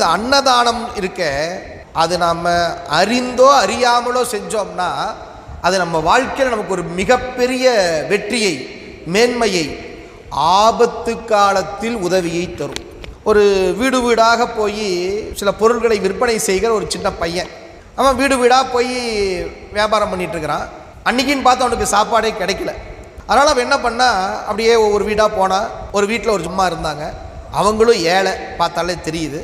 அன்னதானம் இருக்க, அது நம்ம அறிந்தோ அறியாமலோ செஞ்சோம்னா அது நம்ம வாழ்க்கையில் நமக்கு ஒரு மிகப்பெரிய வெற்றியை, மேன்மையை, ஆபத்து காலத்தில் உதவியை தரும். ஒரு வீடு வீடாக போய் சில பொருட்களை விற்பனை செய்கிற ஒரு சின்ன பையன், அவன் வீடு வீடாக போய் வியாபாரம் பண்ணிட்டு இருக்கிறான். அன்னைக்குன்னு பார்த்து அவனுக்கு சாப்பாடே கிடைக்கல. அதனால் அவன் என்ன பண்ணா, அப்படியே ஒவ்வொரு வீடாக போனான். ஒரு வீட்டில் ஒரு சும்மா இருந்தாங்க, அவங்களும் ஏழை, பார்த்தாலே தெரியுது.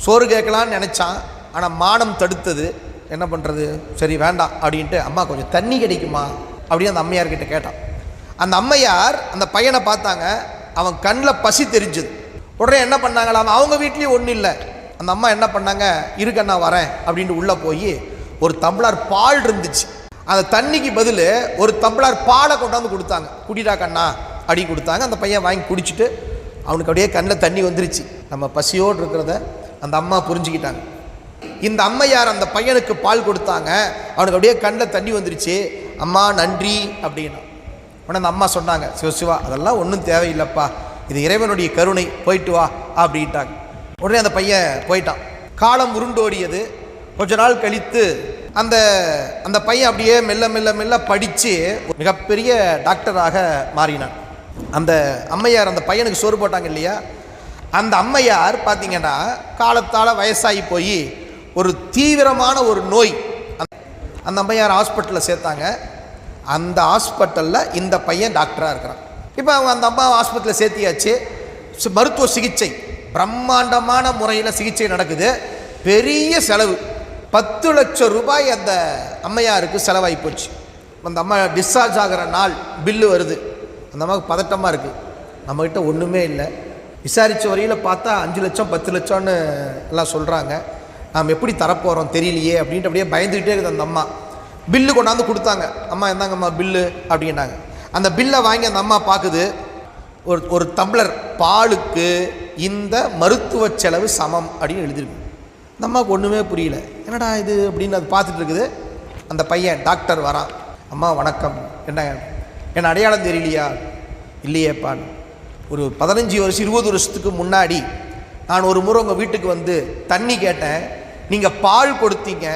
சோறு கேட்கலான்னு நினச்சான், ஆனால் மானம் தடுத்தது. என்ன பண்ணுறது, சரி வேண்டாம் அப்படின்ட்டு, அம்மா கொஞ்சம் தண்ணி கிடைக்குமா அப்படின்னு அந்த அம்மையார்கிட்ட கேட்டான். அந்த அம்மையார் அந்த பையனை பார்த்தாங்க, அவன் கண்ணில் பசி தெரிஞ்சுது. உடனே என்ன பண்ணாங்களாம், அவங்க வீட்லேயும் ஒன்றும் இல்லை. அந்த அம்மா என்ன பண்ணாங்க, இருக்கண்ணா வரேன் அப்படின்ட்டு உள்ளே போய் ஒரு டம்ளர் பால் இருந்துச்சு, அந்த தண்ணிக்கு பதில் ஒரு டம்ளர் பாலை கொண்டாந்து கொடுத்தாங்க. குடிடா கண்ணா அப்படின்னு கொடுத்தாங்க. அந்த பையன் வாங்கி குடிச்சிட்டு அவனுக்கு அப்படியே கண்ணில் தண்ணி வந்துருச்சு. நம்ம பசியோடு இருக்கிறத அந்த அம்மா புரிஞ்சுக்கிட்டாங்க. இந்த அம்மையார் அந்த பையனுக்கு பால் கொடுத்தாங்க, அவனுக்கு அப்படியே கண்ணில் தண்ணி வந்துருச்சு. அம்மா நன்றி அப்படின்னா. உடனே அந்த அம்மா சொன்னாங்க, சிவசிவா அதெல்லாம் ஒன்றும் தேவையில்லைப்பா, இது இறைவனுடைய கருணை, போயிட்டு வா அப்படின்ட்டாங்க. உடனே அந்த பையன் போயிட்டான். காலம் உருண்டோடியது. கொஞ்ச நாள் கழித்து அந்த அந்த பையன் அப்படியே மெல்ல மெல்ல மெல்ல படித்து மிகப்பெரிய டாக்டராக மாறினான். அந்த அம்மையார் அந்த பையனுக்கு சோறு போட்டாங்க இல்லையா, அந்த அம்மையார் பார்த்தீங்கன்னா காலத்தால் வயசாகி போய் ஒரு தீவிரமான ஒரு நோய், அந்த அம்மையார் ஹாஸ்பிட்டலில் சேர்த்தாங்க. அந்த ஹாஸ்பிட்டலில் இந்த பையன் டாக்டராக இருக்கிறான். இப்போ அவங்க அந்த அம்மா ஹாஸ்பிட்டலில் சேர்த்தியாச்சு. மருத்துவ சிகிச்சை பிரம்மாண்டமான முறையில் சிகிச்சை நடக்குது. பெரிய செலவு, 10 லட்சம் ரூபாய் அந்த அம்மையாருக்கு செலவாகி போச்சு. அந்த அம்மா டிஸ்சார்ஜ் ஆகிற நாள் பில்லு வருது. அந்த அம்மாவுக்கு பதட்டமாக இருக்குது, நம்மக்கிட்ட ஒன்றுமே இல்லை. விசாரித்த வரையில் பார்த்தா 5 லட்சம் 10 லட்சம்னு எல்லாம் சொல்கிறாங்க. நாம் எப்படி தரப்போகிறோம் தெரியலையே அப்படின்ட்டு அப்படியே பயந்துக்கிட்டே இருக்குது அந்த அம்மா. பில்லு கொண்டாந்து கொடுத்தாங்க. அம்மா என்னங்கம்மா பில்லு அப்படின்னாங்க. அந்த பில்லை வாங்கி அந்த அம்மா பார்க்குது, ஒரு டம்ளர் பாலுக்கு இந்த மருத்துவ செலவு சமம் அப்படின்னு எழுதிருக்கு. அந்த அம்மாவுக்கு ஒன்றுமே புரியல, என்னடா இது அப்படின்னு அது பார்த்துட்டு இருக்குது. அந்த பையன் டாக்டர் வரான். அம்மா வணக்கம், என்ன அடையாளம் தெரியலையா? இல்லையேப்பான், ஒரு 15 வருஷம் 20 வருஷத்துக்கு முன்னாடி நான் ஒரு முறை உங்கள் வீட்டுக்கு வந்து தண்ணி கேட்டேன், நீங்கள் பால் கொடுத்தீங்க.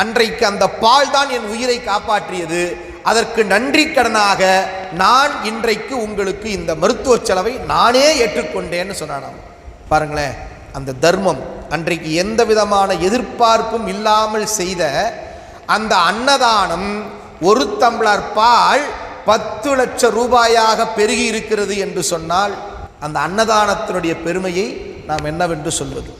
அன்றைக்கு அந்த பால் தான் என் உயிரை காப்பாற்றியது. அதற்கு நன்றி கடனாக நான் இன்றைக்கு உங்களுக்கு இந்த மருத்துவ செலவை நானே ஏற்றுக்கொண்டேன்னு சொன்னானாம். பாருங்களேன், அந்த தர்மம், அன்றைக்கு எந்த விதமான எதிர்பார்ப்பும் இல்லாமல் செய்த அந்த அன்னதானம், ஒரு டம்ளர் பால் 10 லட்சம் ரூபாயாக பெருகி இருக்கிறது என்று சொன்னால் அந்த அன்னதானத்தினுடைய பெருமையை நாம் என்னவென்று சொல்வது?